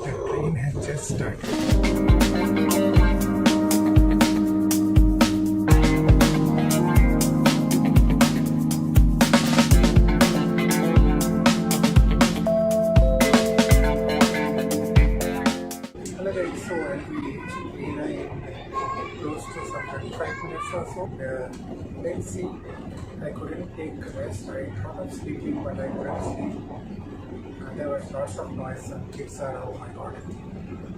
The train has just started. Hello guys, so I'll be reaching Vienna in close to some 35 minutes or so. Let's see, I couldn't take rest. I thought of sleeping, but I couldn't sleep. There was lots of noise. Some kids are, oh my god,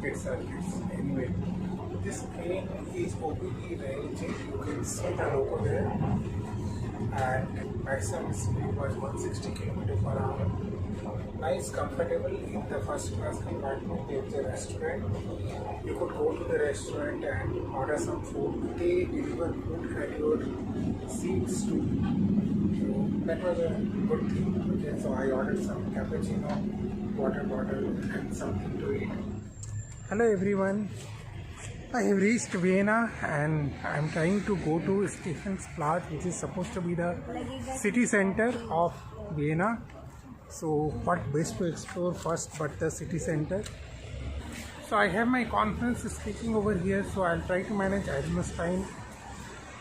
kids are kids. Anyway, this train is OPT railway. You can see the logo there. And maximum speed was 160 km/h. Nice, comfortable in the first class compartment. There's a restaurant. You could go to the restaurant and order some food. They deliver food at your seats too. So that was a good thing. Okay, so I ordered some cappuccino, water bottle, and something to eat. Hello everyone. I have reached Vienna and I am trying to go to Stephansplatz, which is supposed to be the city center of Vienna. So what best to explore first but the city center. So I have my conference speaking over here, so I'll try to manage as much time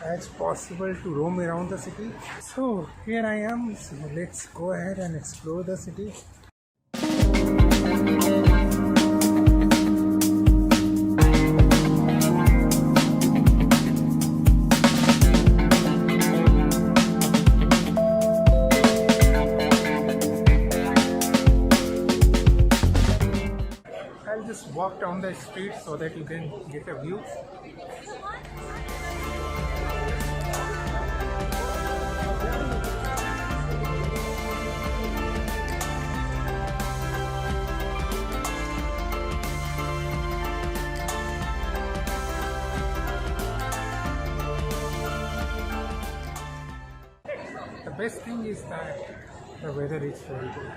as possible to roam around the city. So here I am, so let's go ahead and explore the city. I'll just walk down the street so that you can get a view. The best thing is that the weather is very good.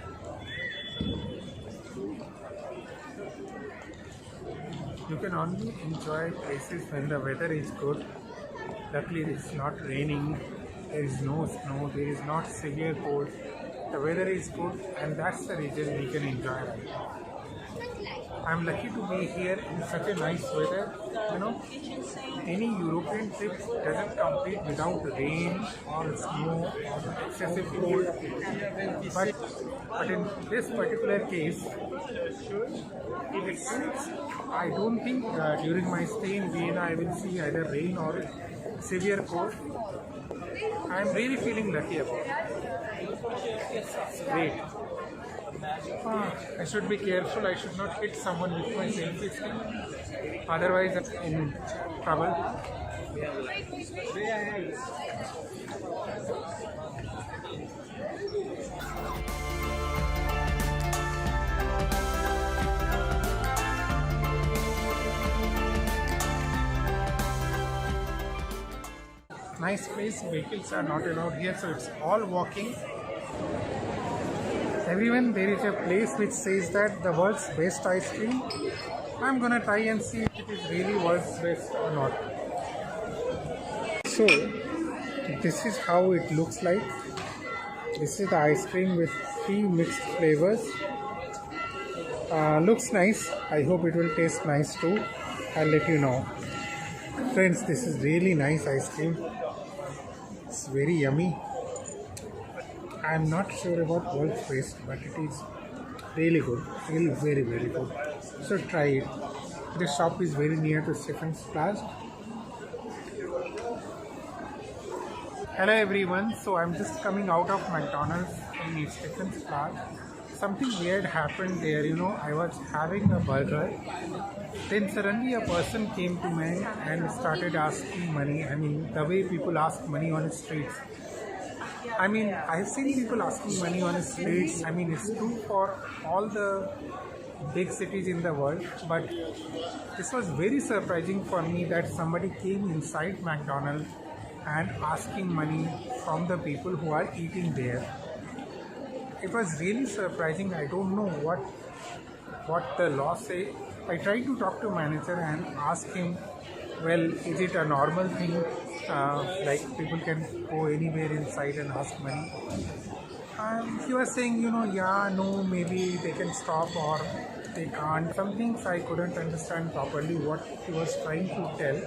You can only enjoy places when the weather is good. Luckily it's not raining, there is no snow, there is not severe cold. The weather is good and that's the reason we can enjoy right now. I'm lucky to be here in such a nice weather. You know, any European trip doesn't complete without rain or snow or excessive cold. But in this particular case, I don't think during my stay in Vienna I will see either rain or severe cold. I'm really feeling lucky about it. It's great. I should be careful, I should not hit someone with my selfie stick, otherwise I'm in trouble. Nice place, vehicles are not allowed here, so it's all walking. Everyone, there is a place which says that the world's best ice cream. I'm gonna try and see if it is really world's best or not. So, this is how it looks like. This is the ice cream with 3 mixed flavors. Looks nice. I hope it will taste nice too. I'll let you know. Friends, this is really nice ice cream. It's very yummy. I'm not sure about world's best, but it is really good, really very good. So try it. The shop is very near to Stephansplatz. Hello everyone, so I'm just coming out of McDonald's in Stephansplatz. Something weird happened there, you know, I was having a burger. Then suddenly a person came to me and started asking money. I mean, the way people ask money on the streets. I mean, I've seen people asking money on the streets. I mean, it's true for all the big cities in the world, but this was very surprising for me that somebody came inside McDonald's and asking money from the people who are eating there. It was really surprising. I don't know what the law say. I tried to talk to manager and ask him, well, is it a normal thing, like people can go anywhere inside and ask money? He was saying, you know, yeah, no, maybe they can stop, or they can't. Some things I couldn't understand properly what he was trying to tell.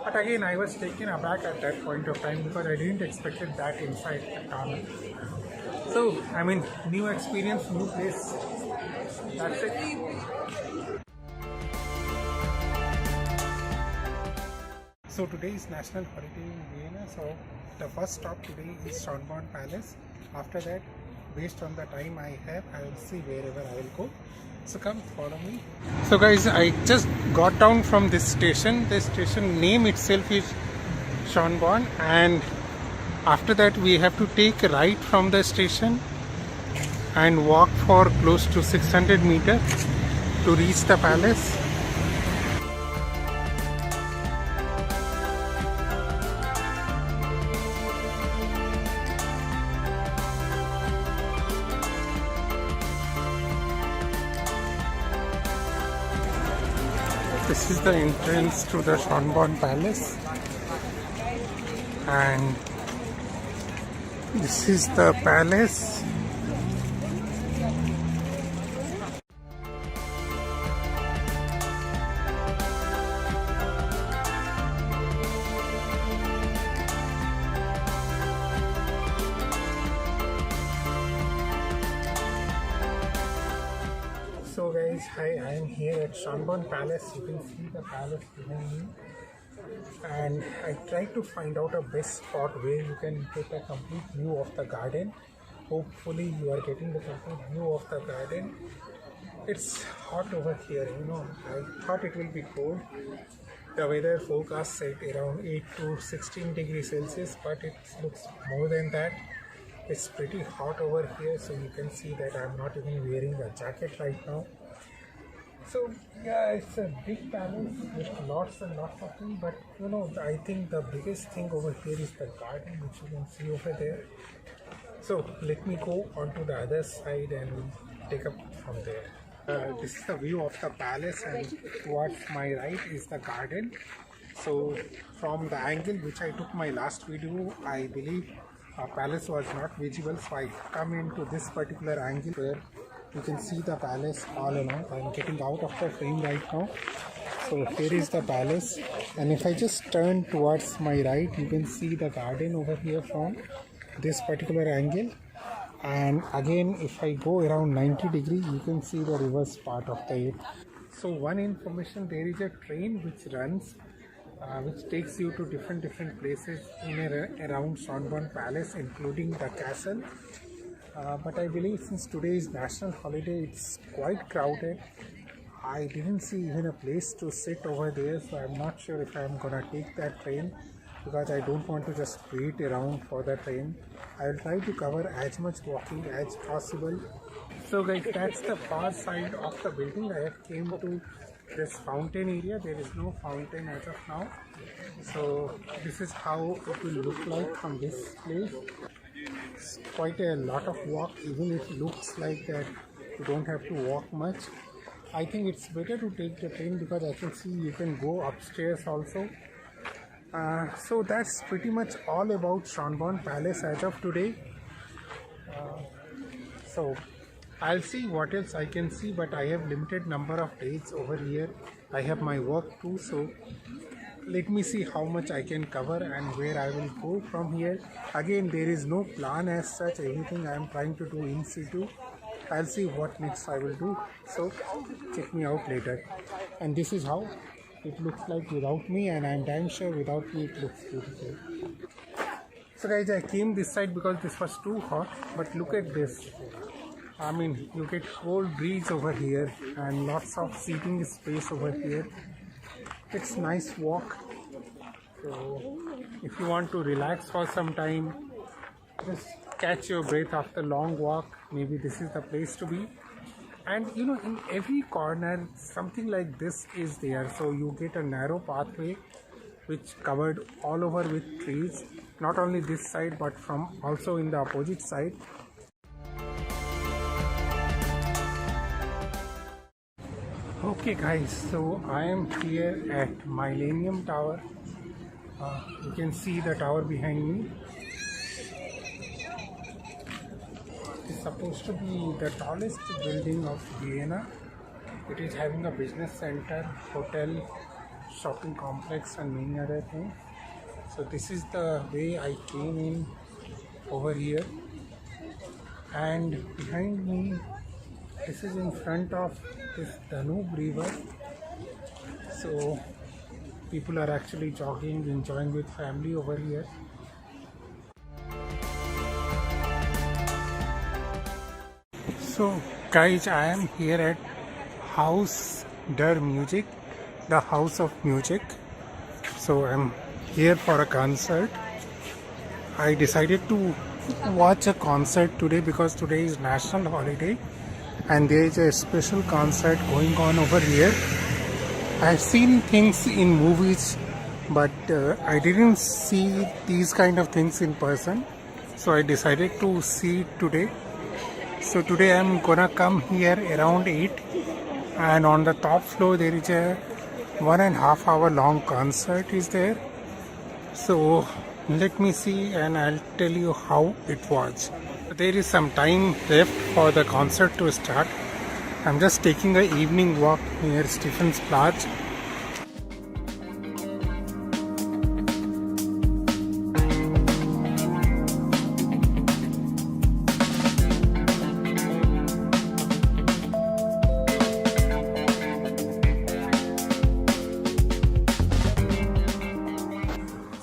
But again, I was taken aback at that point of time because I didn't expect that inside the tunnel. So, I mean, new experience, new place. That's it. So today is National Holiday in Vienna. So the first stop today is Schönborn Palace. After that, based on the time I have, I will see wherever I will go. So come follow me. So guys, I just got down from this station. The station name itself is Schönborn, and after that we have to take a right from the station and walk for close to 600 meters to reach the palace. This is the entrance to the Schönborn Palace, and this is the palace. So guys, hi, I am here at Schönborn Palace. You can see the palace behind me, and I tried to find out a best spot where you can take a complete view of the garden. Hopefully you are getting the complete view of the garden. It's hot over here, you know. I thought it will be cold. The weather forecast said around 8 to 16 degrees Celsius, but it looks more than that. It's pretty hot over here, so you can see that I'm not even wearing a jacket right now. So yeah, it's a big palace with lots and lots of things, but you know, I think the biggest thing over here is the garden, which you can see over there. So let me go onto the other side and we'll take up from there. This is the view of the palace, and towards my right is the garden. So from the angle which I took my last video, I believe palace was not visible, so I come into this particular angle where you can see the palace all along. I'm getting out of the frame right now. So here is the palace, and if I just turn towards my right, you can see the garden over here from this particular angle. And again, if I go around 90 degrees, you can see the reverse part of the it. So one information, there is a train which runs which takes you to different places in around Schönborn Palace, including the castle. But I believe since today is national holiday, it's quite crowded. I didn't see even a place to sit over there, so I'm not sure if I'm gonna take that train, because I don't want to just wait around for the train. I will try to cover as much walking as possible. So guys, that's the far side of the building. I have came to this fountain area. There is no fountain as of now, so this is how it will look like from this place. It's quite a lot of walk, even if it looks like that you don't have to walk much. I think it's better to take the train, because I can see you can go upstairs also. So that's pretty much all about Schönborn Palace as of today. So I'll see what else I can see, but I have limited number of days over here. I have my work too, so let me see how much I can cover and where I will go from here. Again, there is no plan as such. Everything I am trying to do in situ. I'll see what next I will do, so check me out later. And this is how it looks like without me, and I'm damn sure without me it looks beautiful. So guys, I came this side because this was too hot, but look at this. I mean, you get whole breeze over here and lots of seating space over here. It's nice walk. So if you want to relax for some time, just catch your breath after long walk, maybe this is the place to be. And you know, in every corner something like this is there, so you get a narrow pathway which covered all over with trees, not only this side but from also in the opposite side. Okay guys, so I am here at Millennium Tower. You can see the tower behind me. It's supposed to be the tallest building of Vienna. It is having a business center, hotel, shopping complex and many other things. So this is the way I came in over here, and behind me, this is in front of this Danube river. So people are actually jogging, enjoying with family over here. So guys, I am here at Haus der Musik, the House of Music. So I'm here for a concert. I decided to watch a concert today because today is national holiday and there is a special concert going on over here. I've seen things in movies, but I didn't see these kind of things in person. So I decided to see it today. So today I'm gonna come here around 8, and on the top floor there is a 1.5 hour long concert is there. So let me see and I'll tell you how it was. There is some time left for the concert to start. I'm just taking an evening walk near Stephansplatz.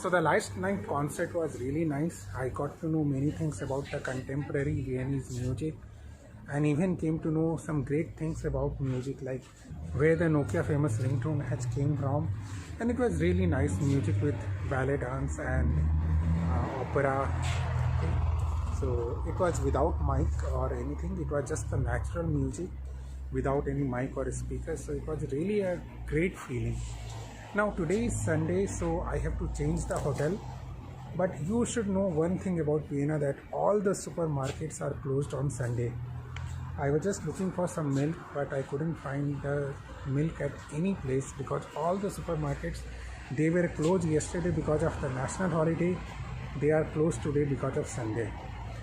So the last night concert was really nice. I got to know many things about the contemporary Viennese music, and even came to know some great things about music, like where the Nokia famous ringtone has came from. And it was really nice music with ballet dance and opera. So it was without mic or anything. It was just the natural music without any mic or speaker. So it was really a great feeling. Now today is Sunday, so I have to change the hotel. But you should know one thing about Vienna, that all the supermarkets are closed on Sunday. I was just looking for some milk, but I couldn't find the milk at any place because all the supermarkets, they were closed yesterday because of the national holiday. They are closed today because of Sunday.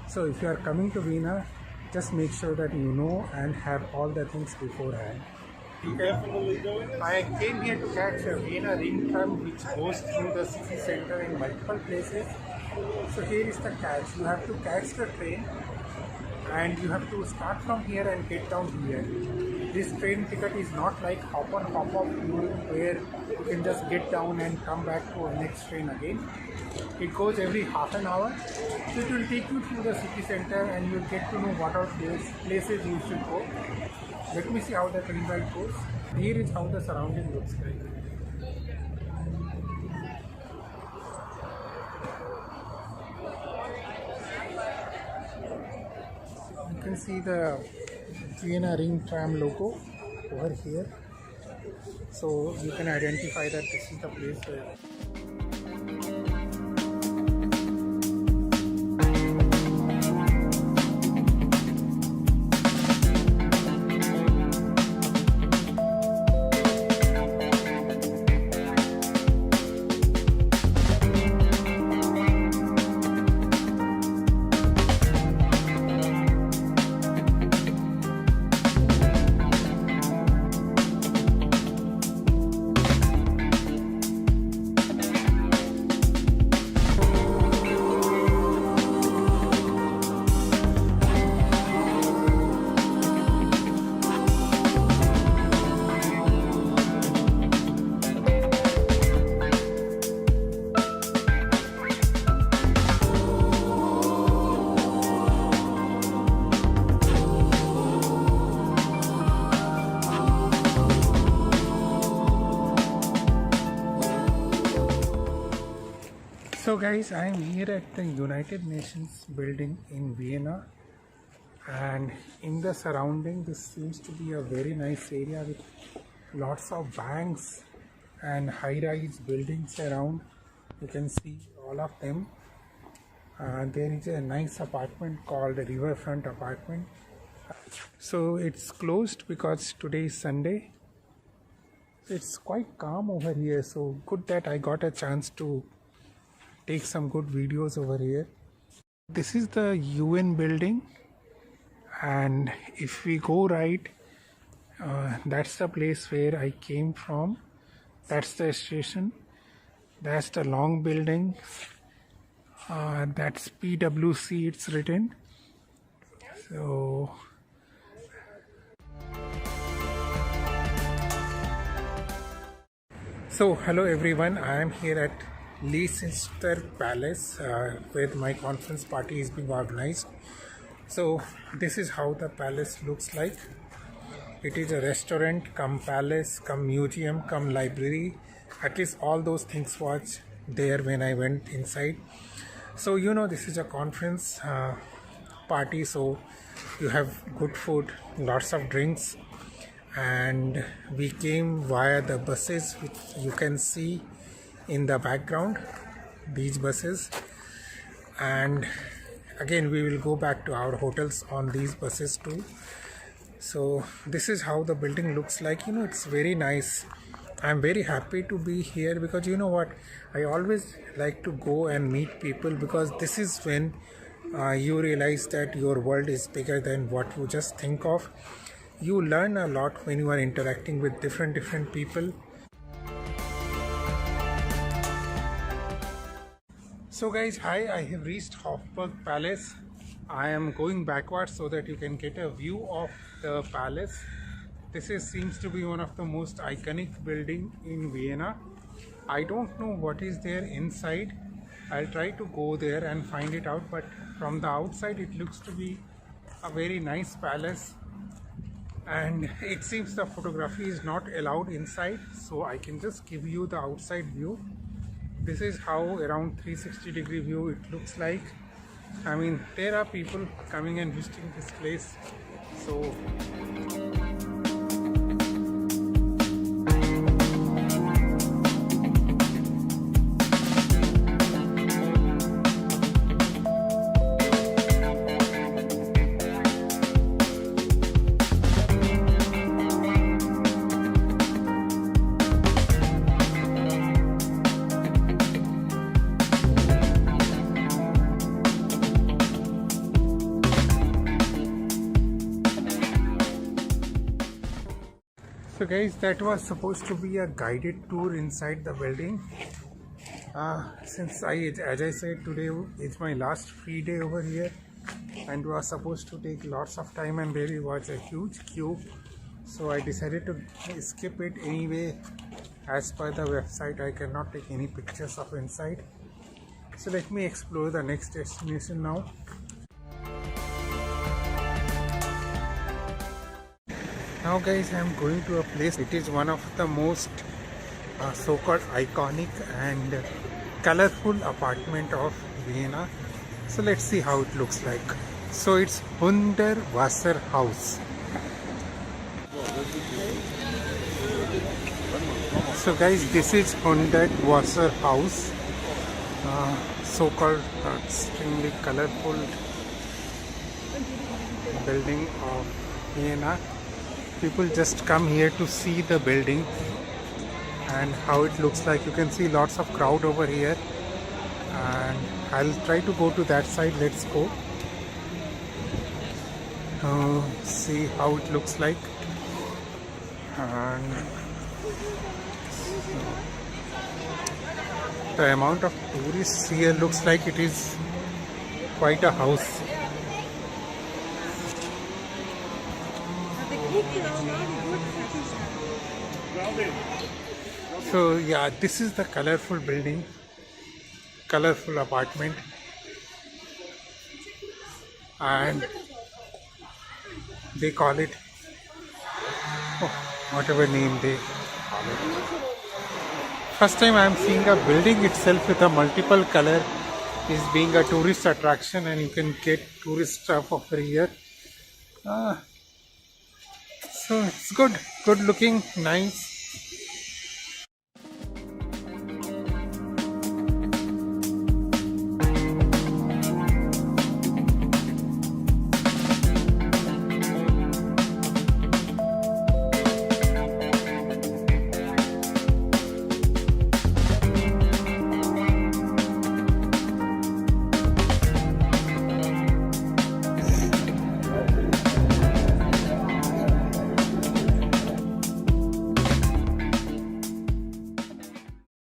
So if you are coming to Vienna, just make sure that you know and have all the things beforehand. I came here to catch a Vienna ring tram which goes through the city center in multiple places. So here is the catch. You have to catch the train and you have to start from here and get down here. This train ticket is not like hop on hop off where you can just get down and come back to a next train again. It goes every half an hour. So it will take you through the city center and you will get to know what are places you should go. Let me see how the train ride goes. Here is how the surrounding looks like. You can see the Vienna Ring Tram logo over here. So you can identify that this is the place where. So guys, I am here at the United Nations building in Vienna, and in the surrounding this seems to be a very nice area with lots of banks and high-rise buildings around. You can see all of them. There is a nice apartment called Riverfront Apartment. So it's closed because today is Sunday. It's quite calm over here, so good that I got a chance to take some good videos over here. This is the UN building, and if we go right That's the place where I came from. That's the station. That's the long building. That's PWC, it's written. So hello everyone. I am here at Leicester Palace where my conference party is being organized. So this is how the palace looks like. It is a restaurant, come palace, come museum, come library. At least all those things was there when I went inside. So this is a conference party, so you have good food, lots of drinks, and we came via the buses which you can see in the background, these buses, and again we will go back to our hotels on these buses too. So this is how the building looks like. It's very nice. I'm very happy to be here because you know what, I always like to go and meet people, because this is when you realize that your world is bigger than what you just think of. You learn a lot when you are interacting with different people. So guys, hi, I have reached Hofburg Palace. I am going backwards so that you can get a view of the palace. This seems to be one of the most iconic building in Vienna. I don't know what is there inside. I'll try to go there and find it out, but from the outside it looks to be a very nice palace, and it seems the photography is not allowed inside, so I can just give you the outside view. This is how around 360-degree view it looks like. I mean, there are people coming and visiting this place, so guys, that was supposed to be a guided tour inside the building. Since as I said, today is my last free day over here, and was supposed to take lots of time, and there was a huge queue, so I decided to skip it anyway. As per the website, I cannot take any pictures of inside, so let me explore the next destination now. Now guys, I am going to a place. It is one of the most so-called iconic and colorful apartment of Vienna. So let's see how it looks like. So it's Hundertwasser House. So guys, this is Hundertwasser House, so-called extremely colorful building of Vienna. People just come here to see the building and how it looks like. You can see lots of crowd over here, and I'll try to go to that side. Let's go see how it looks like. And the amount of tourists here looks like it is quite a house. So yeah, this is the colorful building, colorful apartment, and they call it whatever name they call it. First time I am seeing a building itself with a multiple color is being a tourist attraction, and you can get tourist stuff over here. So it's good looking, nice.